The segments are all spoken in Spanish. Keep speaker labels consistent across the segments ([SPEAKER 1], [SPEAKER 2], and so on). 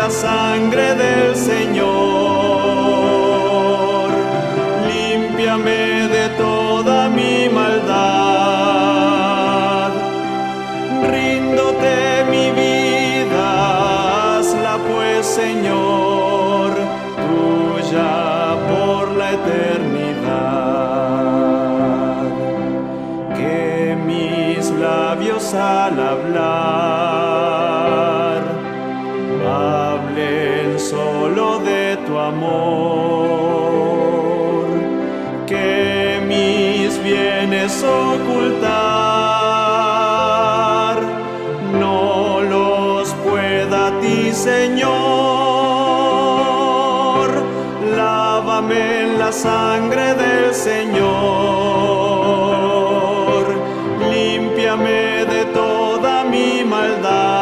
[SPEAKER 1] la sangre del Señor, límpiame de toda mi maldad. Ríndote mi vida, hazla pues, Señor, tuya por la eternidad. Que mis labios al hablar hablen solo de tu amor, que mis bienes ocultar no los pueda a ti, Señor. Lávame en la sangre del Señor, límpiame de toda mi maldad.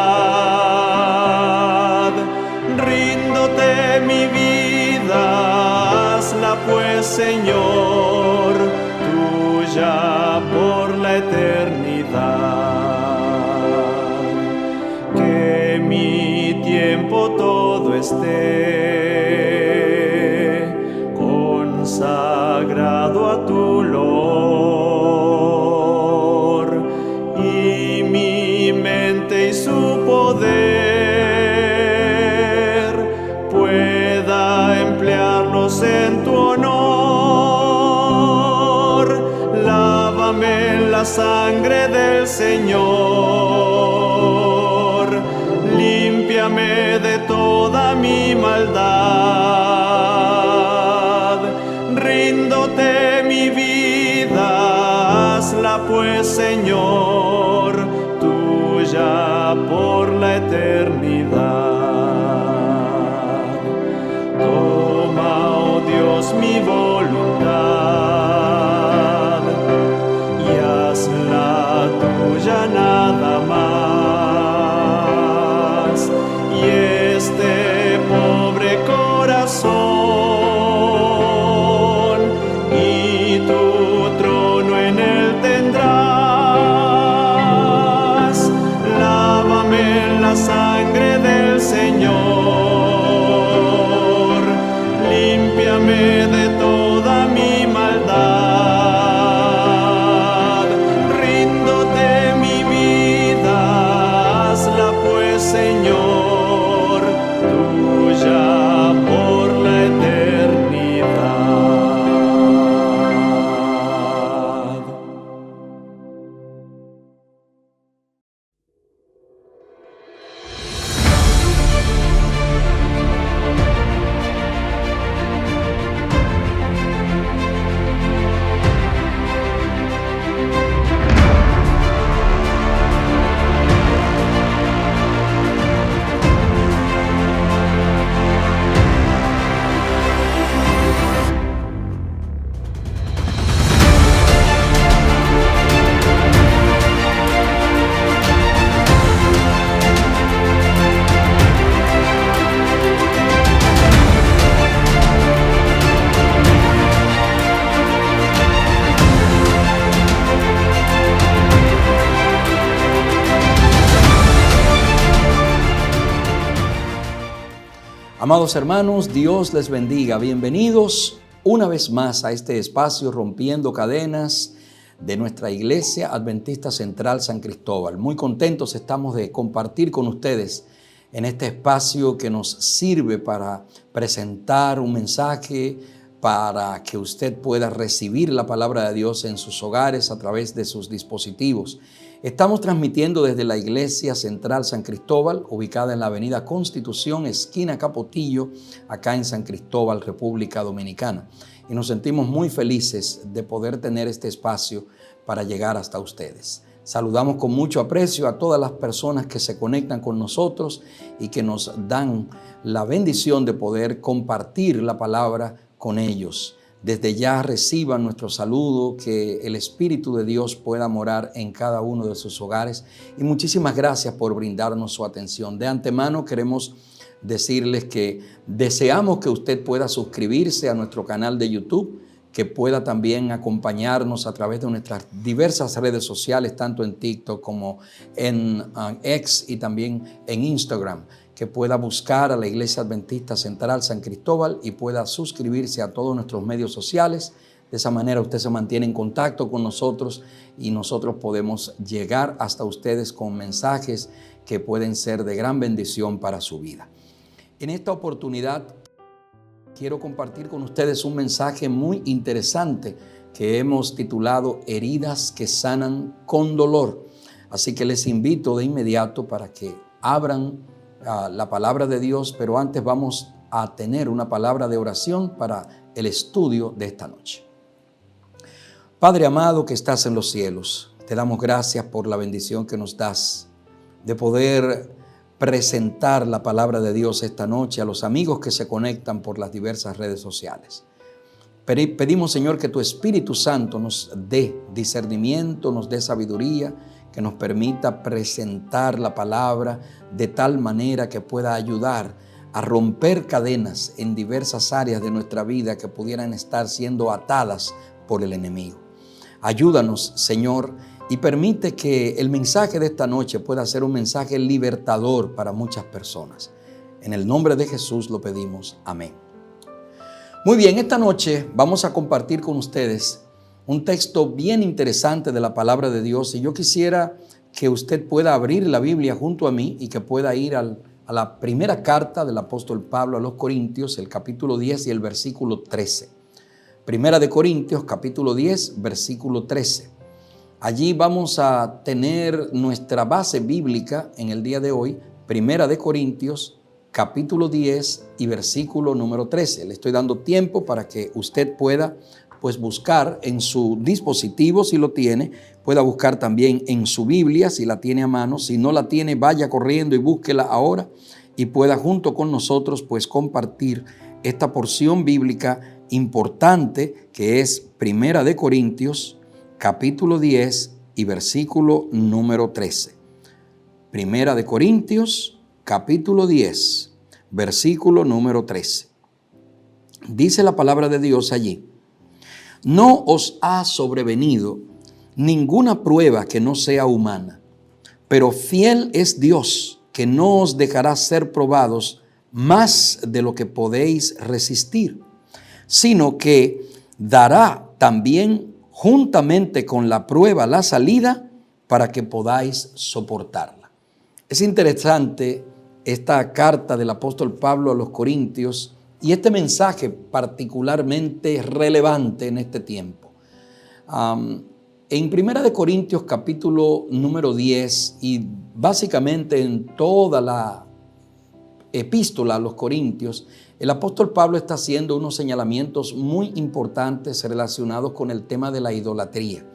[SPEAKER 1] Ríndote mi vida, hazla pues, Señor, tuya por la eternidad. Que mi tiempo todo esté consagrado a tu olor, y mi mente y su poder pueda emplearlos en tu honor. Lávame en la sangre del Señor, límpiame de toda mi maldad. Ríndote mi vida, hazla pues, Señor, tuya por la eternidad. Toma, oh Dios, mi voluntad y hazla tuya nada más. Y este pobre corazón y tu trono en él tendrás. Lávame en la sangre del Señor, límpiame de toda mi maldad. Ríndote mi vida, hazla pues, Señor, tuya por la eternidad.
[SPEAKER 2] Amados hermanos, Dios les bendiga. Bienvenidos una vez más a este espacio Rompiendo Cadenas de nuestra Iglesia Adventista Central San Cristóbal. Muy contentos estamos de compartir con ustedes en este espacio que nos sirve para presentar un mensaje, para que usted pueda recibir la palabra de Dios en sus hogares a través de sus dispositivos. Estamos transmitiendo desde la Iglesia Central San Cristóbal, ubicada en la avenida Constitución, esquina Capotillo, acá en San Cristóbal, República Dominicana. Y nos sentimos muy felices de poder tener este espacio para llegar hasta ustedes. Saludamos con mucho aprecio a todas las personas que se conectan con nosotros y que nos dan la bendición de poder compartir la palabra con ellos. Desde ya reciban nuestro saludo, que el Espíritu de Dios pueda morar en cada uno de sus hogares. Y muchísimas gracias por brindarnos su atención. De antemano queremos decirles que deseamos que usted pueda suscribirse a nuestro canal de YouTube, que pueda también acompañarnos a través de nuestras diversas redes sociales, tanto en TikTok como en X y también en Instagram. que pueda buscar a la Iglesia Adventista Central San Cristóbal y pueda suscribirse a todos nuestros medios sociales. De esa manera usted se mantiene en contacto con nosotros y nosotros podemos llegar hasta ustedes con mensajes que pueden ser de gran bendición para su vida. En esta oportunidad quiero compartir con ustedes un mensaje muy interesante que hemos titulado Heridas que sanan con dolor. Así que les invito de inmediato para que abran la palabra de Dios, pero antes vamos a tener una palabra de oración para el estudio de esta noche. Padre amado que estás en los cielos, te damos gracias por la bendición que nos das de poder presentar la palabra de Dios esta noche a los amigos que se conectan por las diversas redes sociales. Pedimos, Señor, que tu Espíritu Santo nos dé discernimiento, nos dé sabiduría, que nos permita presentar la palabra de tal manera que pueda ayudar a romper cadenas en diversas áreas de nuestra vida que pudieran estar siendo atadas por el enemigo. Ayúdanos, Señor, y permite que el mensaje de esta noche pueda ser un mensaje libertador para muchas personas. En el nombre de Jesús lo pedimos. Amén. Muy bien, esta noche vamos a compartir con ustedes un texto bien interesante de la palabra de Dios y yo quisiera que usted pueda abrir la Biblia junto a mí y que pueda ir a la primera carta del apóstol Pablo a los Corintios, el capítulo 10 y el versículo 13. Primera de Corintios, capítulo 10, versículo 13. Allí vamos a tener nuestra base bíblica en el día de hoy, Primera de Corintios, capítulo 10 y versículo número 13. Le estoy dando tiempo para que usted pueda buscar en su dispositivo, si lo tiene, pueda buscar también en su Biblia, si la tiene a mano. Si no la tiene, vaya corriendo y búsquela ahora y pueda junto con nosotros compartir esta porción bíblica importante que es Primera de Corintios, capítulo 10 y versículo número 13. Primera de Corintios, capítulo 10, versículo número 13. Dice la palabra de Dios allí: no os ha sobrevenido ninguna prueba que no sea humana, pero fiel es Dios, que no os dejará ser probados más de lo que podéis resistir, sino que dará también juntamente con la prueba la salida para que podáis soportarla. Es interesante esta carta del apóstol Pablo a los Corintios y este mensaje particularmente relevante en este tiempo. En Primera de Corintios capítulo número 10 y básicamente en toda la epístola a los Corintios, el apóstol Pablo está haciendo unos señalamientos muy importantes relacionados con el tema de la idolatría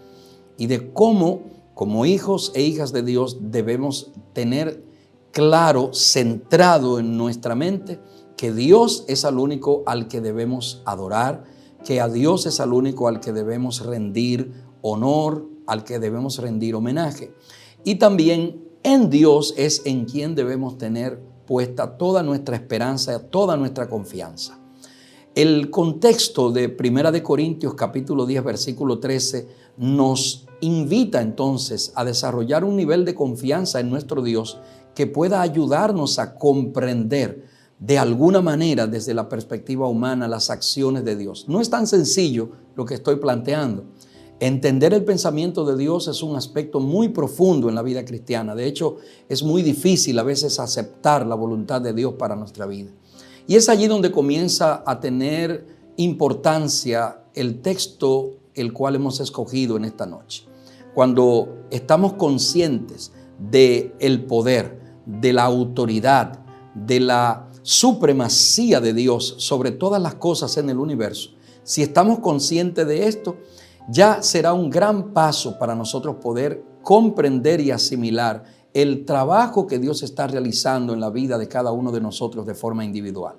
[SPEAKER 2] y de cómo, como hijos e hijas de Dios, debemos tener claro, centrado en nuestra mente, que Dios es el único al que debemos adorar, que a Dios es el único al que debemos rendir honor, al que debemos rendir homenaje. Y también en Dios es en quien debemos tener puesta toda nuestra esperanza, toda nuestra confianza. El contexto de Primera de Corintios capítulo 10 versículo 13 nos invita entonces a desarrollar un nivel de confianza en nuestro Dios que pueda ayudarnos a comprender de alguna manera desde la perspectiva humana las acciones de Dios. No es tan sencillo lo que estoy planteando. Entender el pensamiento de Dios es un aspecto muy profundo en la vida cristiana. De hecho, es muy difícil a veces aceptar la voluntad de Dios para nuestra vida. Y es allí donde comienza a tener importancia el texto el cual hemos escogido en esta noche. Cuando estamos conscientes del poder, de la autoridad, de la supremacía de Dios sobre todas las cosas en el universo, si estamos conscientes de esto, ya será un gran paso para nosotros poder comprender y asimilar el trabajo que Dios está realizando en la vida de cada uno de nosotros de forma individual.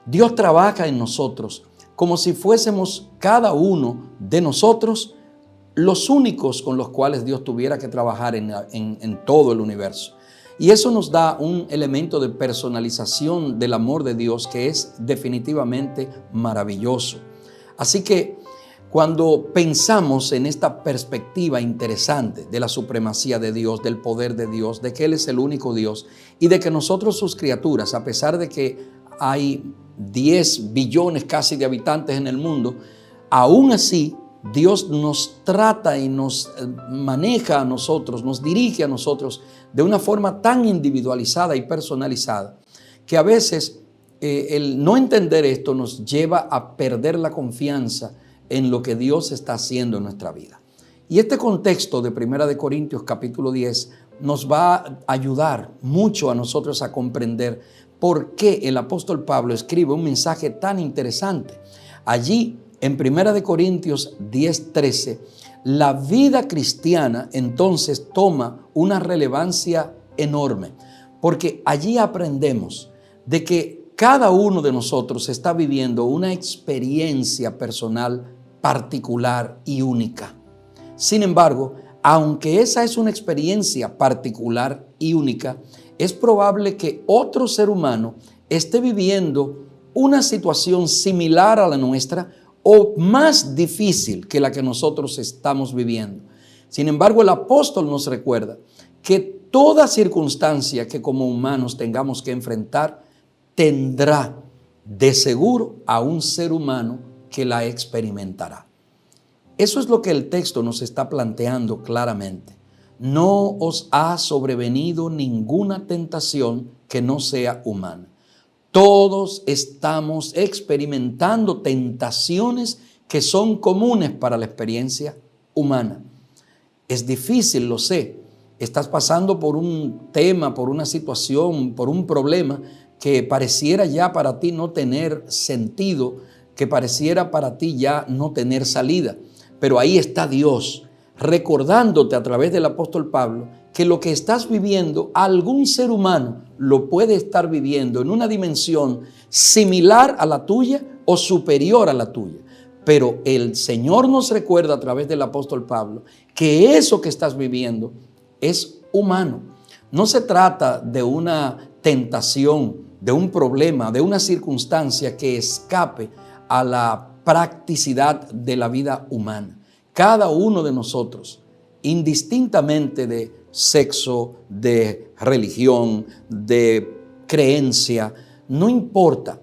[SPEAKER 2] Dios trabaja en nosotros como si fuésemos cada uno de nosotros los únicos con los cuales Dios tuviera que trabajar en todo el universo. Y eso nos da un elemento de personalización del amor de Dios que es definitivamente maravilloso. Así que Cuando pensamos en esta perspectiva interesante de la supremacía de Dios, del poder de Dios, de que Él es el único Dios y de que nosotros sus criaturas, a pesar de que hay 10 billones casi de habitantes en el mundo, aún así Dios nos trata y nos maneja a nosotros, nos dirige a nosotros de una forma tan individualizada y personalizada que a veces el no entender esto nos lleva a perder la confianza en lo que Dios está haciendo en nuestra vida. Y este contexto de 1 Corintios capítulo 10 nos va a ayudar mucho a nosotros a comprender por qué el apóstol Pablo escribe un mensaje tan interesante. Allí en 1 Corintios 10:13, la vida cristiana entonces toma una relevancia enorme, porque allí aprendemos de que cada uno de nosotros está viviendo una experiencia personal particular y única. Sin embargo, aunque esa es una experiencia particular y única, es probable que otro ser humano esté viviendo una situación similar a la nuestra o más difícil que la que nosotros estamos viviendo. Sin embargo, el apóstol nos recuerda que toda circunstancia que como humanos tengamos que enfrentar tendrá de seguro a un ser humano que la experimentará. Eso es lo que el texto nos está planteando claramente. No os ha sobrevenido ninguna tentación que no sea humana. Todos estamos experimentando tentaciones que son comunes para la experiencia humana. Es difícil, lo sé. Estás pasando por un tema, por una situación, por un problema que pareciera ya para ti no tener sentido, que pareciera para ti ya no tener salida. Pero ahí está Dios recordándote a través del apóstol Pablo que lo que estás viviendo, algún ser humano lo puede estar viviendo en una dimensión similar a la tuya o superior a la tuya. Pero el Señor nos recuerda a través del apóstol Pablo que eso que estás viviendo es humano. No se trata de una tentación, de un problema, de una circunstancia que escape a la practicidad de la vida humana. Cada uno de nosotros, indistintamente de sexo, de religión, de creencia, no importa,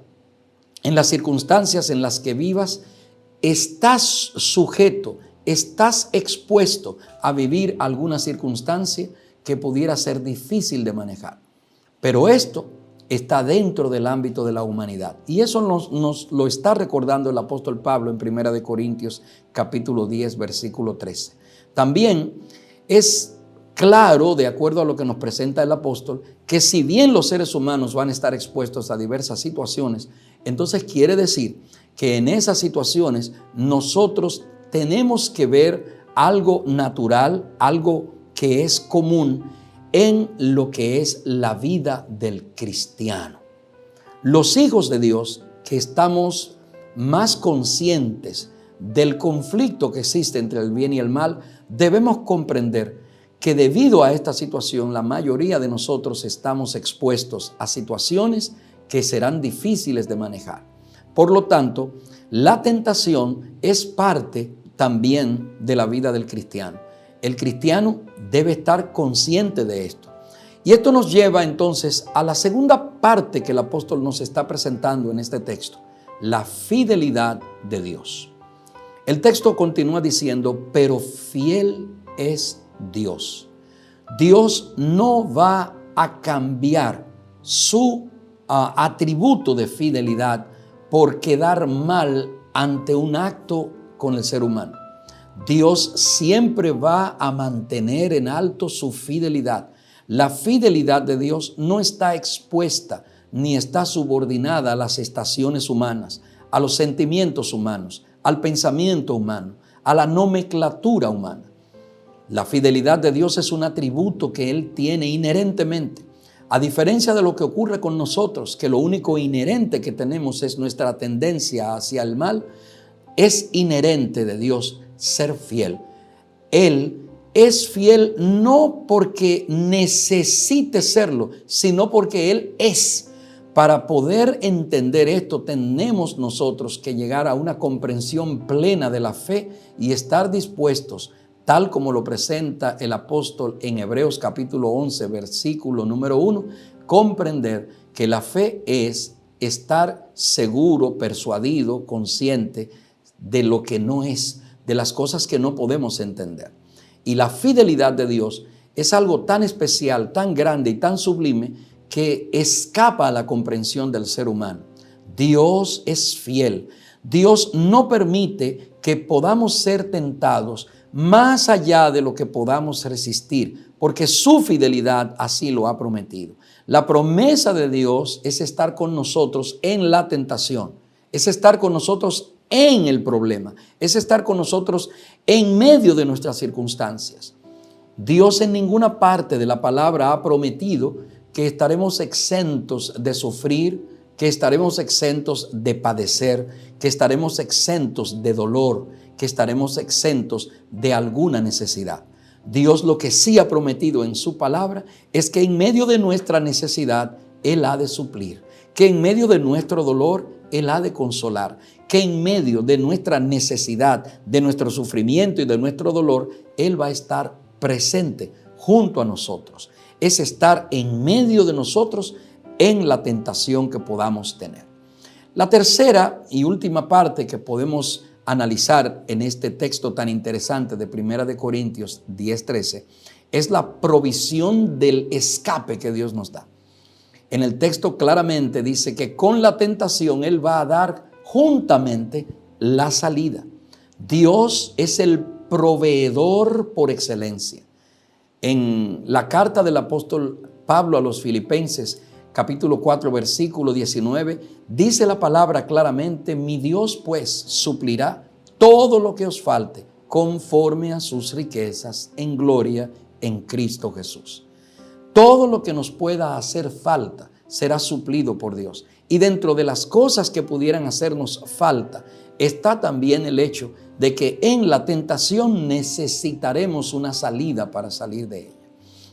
[SPEAKER 2] en las circunstancias en las que vivas, estás sujeto, estás expuesto a vivir alguna circunstancia que pudiera ser difícil de manejar. Pero esto está dentro del ámbito de la humanidad. Y eso nos lo está recordando el apóstol Pablo en 1 Corintios capítulo 10, versículo 13. También es claro, de acuerdo a lo que nos presenta el apóstol, que si bien los seres humanos van a estar expuestos a diversas situaciones, entonces quiere decir que en esas situaciones nosotros tenemos que ver algo natural, algo que es común en lo que es la vida del cristiano. Los hijos de Dios que estamos más conscientes del conflicto que existe entre el bien y el mal, debemos comprender que debido a esta situación la mayoría de nosotros estamos expuestos a situaciones que serán difíciles de manejar. Por lo tanto, la tentación es parte también de la vida del cristiano. El cristiano debe estar consciente de esto. Y esto nos lleva entonces a la segunda parte que el apóstol nos está presentando en este texto, la fidelidad de Dios. El texto continúa diciendo, pero fiel es Dios. Dios no va a cambiar su atributo de fidelidad por quedar mal ante un acto con el ser humano. Dios siempre va a mantener en alto su fidelidad. La fidelidad de Dios no está expuesta ni está subordinada a las estaciones humanas, a los sentimientos humanos, al pensamiento humano, a la nomenclatura humana. La fidelidad de Dios es un atributo que Él tiene inherentemente. A diferencia de lo que ocurre con nosotros, que lo único inherente que tenemos es nuestra tendencia hacia el mal, es inherente de Dios ser fiel. Él es fiel no porque necesite serlo, sino porque Él es. Para poder entender esto, tenemos nosotros que llegar a una comprensión plena de la fe y estar dispuestos, tal como lo presenta el apóstol en Hebreos capítulo 11, versículo número 1, comprender que la fe es estar seguro, persuadido, consciente de lo que no es, de las cosas que no podemos entender. Y la fidelidad de Dios es algo tan especial, tan grande y tan sublime que escapa a la comprensión del ser humano. Dios es fiel. Dios no permite que podamos ser tentados más allá de lo que podamos resistir, porque su fidelidad así lo ha prometido. La promesa de Dios es estar con nosotros en la tentación, es estar con nosotros en el problema, es estar con nosotros en medio de nuestras circunstancias. Dios en ninguna parte de la palabra ha prometido que estaremos exentos de sufrir, que estaremos exentos de padecer, que estaremos exentos de dolor, que estaremos exentos de alguna necesidad. Dios lo que sí ha prometido en su palabra es que en medio de nuestra necesidad Él ha de suplir, que en medio de nuestro dolor Él ha de consolar, que en medio de nuestra necesidad, de nuestro sufrimiento y de nuestro dolor, Él va a estar presente junto a nosotros. Es estar en medio de nosotros en la tentación que podamos tener. La tercera y última parte que podemos analizar en este texto tan interesante de 1 Corintios 10:13 es la provisión del escape que Dios nos da. En el texto claramente dice que con la tentación Él va a dar juntamente la salida. Dios es el proveedor por excelencia. En la carta del apóstol Pablo a los Filipenses, capítulo 4, versículo 19, dice la palabra claramente: mi Dios pues suplirá todo lo que os falte conforme a sus riquezas en gloria en Cristo Jesús. Todo lo que nos pueda hacer falta será suplido por Dios. Y dentro de las cosas que pudieran hacernos falta está también el hecho de que en la tentación necesitaremos una salida para salir de ella.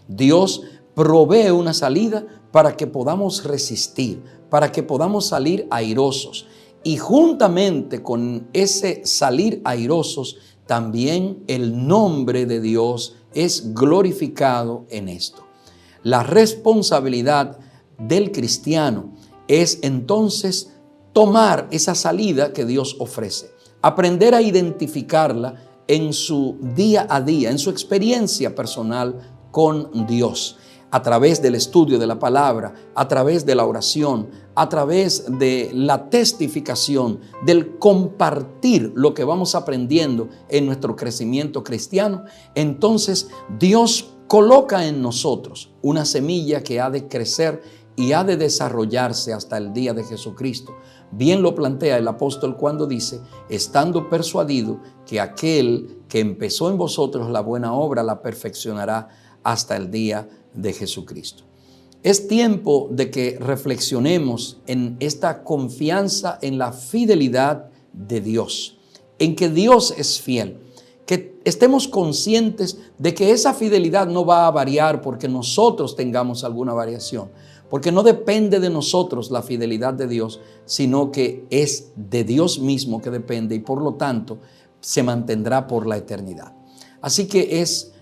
[SPEAKER 2] Dios provee una salida para que podamos resistir, para que podamos salir airosos. Y juntamente con ese salir airosos, también el nombre de Dios es glorificado en esto. La responsabilidad del cristiano es entonces tomar esa salida que Dios ofrece, aprender a identificarla en su día a día, en su experiencia personal con Dios, a través del estudio de la palabra, a través de la oración, a través de la testificación, del compartir lo que vamos aprendiendo en nuestro crecimiento cristiano. Entonces Dios coloca en nosotros una semilla que ha de crecer y ha de desarrollarse hasta el día de Jesucristo. Bien lo plantea el apóstol cuando dice: estando persuadido que aquel que empezó en vosotros la buena obra la perfeccionará hasta el día de Jesucristo. Es tiempo de que reflexionemos en esta confianza en la fidelidad de Dios, en que Dios es fiel, que estemos conscientes de que esa fidelidad no va a variar porque nosotros tengamos alguna variación, porque no depende de nosotros la fidelidad de Dios, sino que es de Dios mismo que depende y por lo tanto se mantendrá por la eternidad. Así que es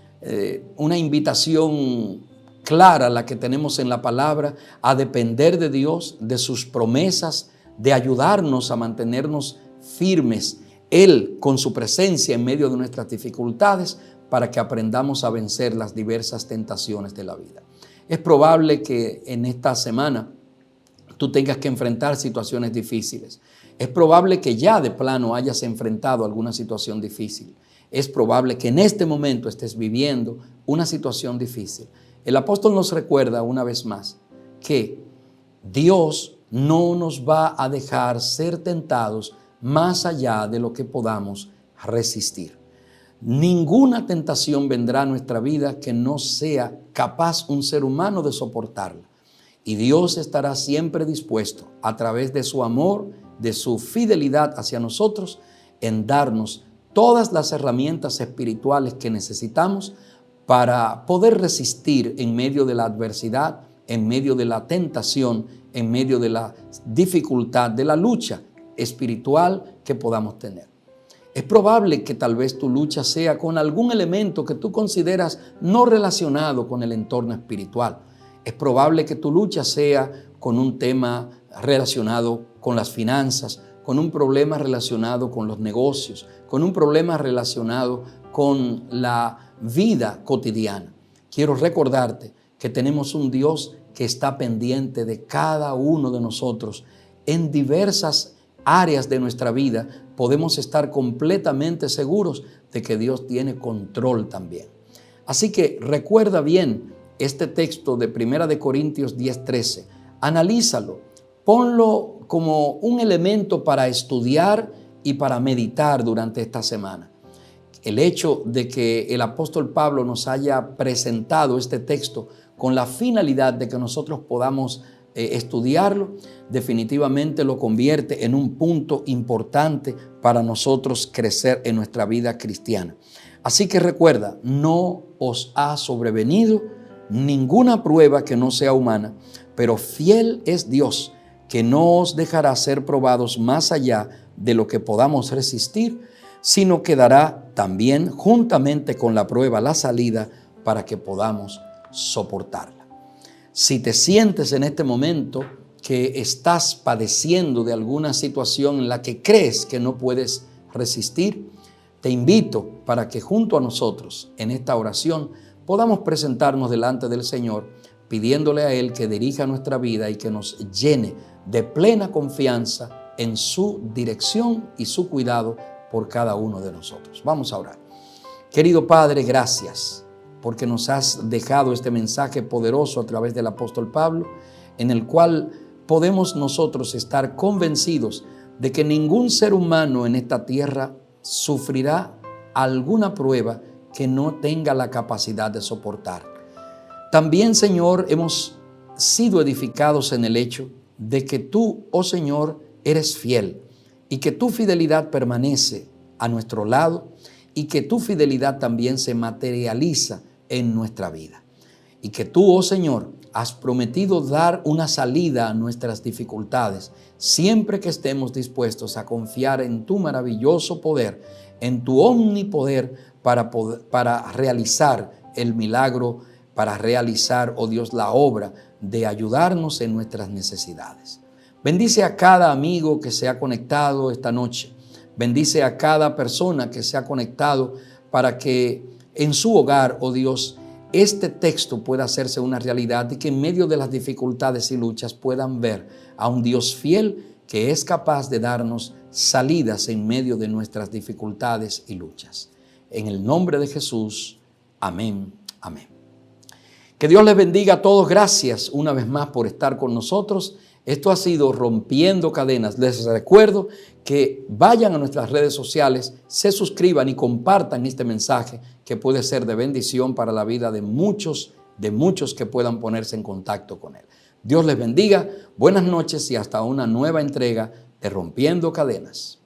[SPEAKER 2] una invitación clara la que tenemos en la palabra a depender de Dios, de sus promesas, de ayudarnos a mantenernos firmes, Él con su presencia en medio de nuestras dificultades, para que aprendamos a vencer las diversas tentaciones de la vida. Es probable que en esta semana tú tengas que enfrentar situaciones difíciles. Es probable que ya de plano hayas enfrentado alguna situación difícil. Es probable que en este momento estés viviendo una situación difícil. El apóstol nos recuerda una vez más que Dios no nos va a dejar ser tentados más allá de lo que podamos resistir. Ninguna tentación vendrá a nuestra vida que no sea capaz un ser humano de soportarla. Y Dios estará siempre dispuesto, a través de su amor, de su fidelidad hacia nosotros, en darnos todas las herramientas espirituales que necesitamos para poder resistir en medio de la adversidad, en medio de la tentación, en medio de la dificultad, de la lucha espiritual que podamos tener. Es probable que tal vez tu lucha sea con algún elemento que tú consideras no relacionado con el entorno espiritual. Es probable que tu lucha sea con un tema relacionado con las finanzas, con un problema relacionado con los negocios, con un problema relacionado con la vida cotidiana. Quiero recordarte que tenemos un Dios que está pendiente de cada uno de nosotros. En diversas áreas de nuestra vida podemos estar completamente seguros de que Dios tiene control también. Así que recuerda bien este texto de 1 Corintios 10:13. Analízalo, ponlo como un elemento para estudiar y para meditar durante esta semana. El hecho de que el apóstol Pablo nos haya presentado este texto con la finalidad de que nosotros podamos estudiarlo, definitivamente lo convierte en un punto importante para nosotros crecer en nuestra vida cristiana. Así que recuerda, no os ha sobrevenido ninguna prueba que no sea humana, pero fiel es Dios, que no os dejará ser probados más allá de lo que podamos resistir, sino que dará también juntamente con la prueba la salida para que podamos soportarla. Si te sientes en este momento que estás padeciendo de alguna situación en la que crees que no puedes resistir, te invito para que junto a nosotros en esta oración podamos presentarnos delante del Señor, pidiéndole a Él que dirija nuestra vida y que nos llene de plena confianza en su dirección y su cuidado por cada uno de nosotros. Vamos a orar. Querido Padre, gracias porque nos has dejado este mensaje poderoso a través del apóstol Pablo, en el cual podemos nosotros estar convencidos de que ningún ser humano en esta tierra sufrirá alguna prueba que no tenga la capacidad de soportar. También, Señor, hemos sido edificados en el hecho de que tú, oh Señor, eres fiel y que tu fidelidad permanece a nuestro lado y que tu fidelidad también se materializa en nuestra vida. Y que tú, oh Señor, has prometido dar una salida a nuestras dificultades siempre que estemos dispuestos a confiar en tu maravilloso poder, en tu omnipoder para realizar el milagro, para realizar, oh Dios, la obra de ayudarnos en nuestras necesidades. Bendice a cada amigo que se ha conectado esta noche. Bendice a cada persona que se ha conectado para que en su hogar, oh Dios, este texto pueda hacerse una realidad y que en medio de las dificultades y luchas puedan ver a un Dios fiel que es capaz de darnos salidas en medio de nuestras dificultades y luchas. En el nombre de Jesús, amén, amén. Que Dios les bendiga a todos. Gracias una vez más por estar con nosotros. Esto ha sido Rompiendo Cadenas. Les recuerdo que vayan a nuestras redes sociales, se suscriban y compartan este mensaje que puede ser de bendición para la vida de muchos que puedan ponerse en contacto con él. Dios les bendiga, buenas noches y hasta una nueva entrega de Rompiendo Cadenas.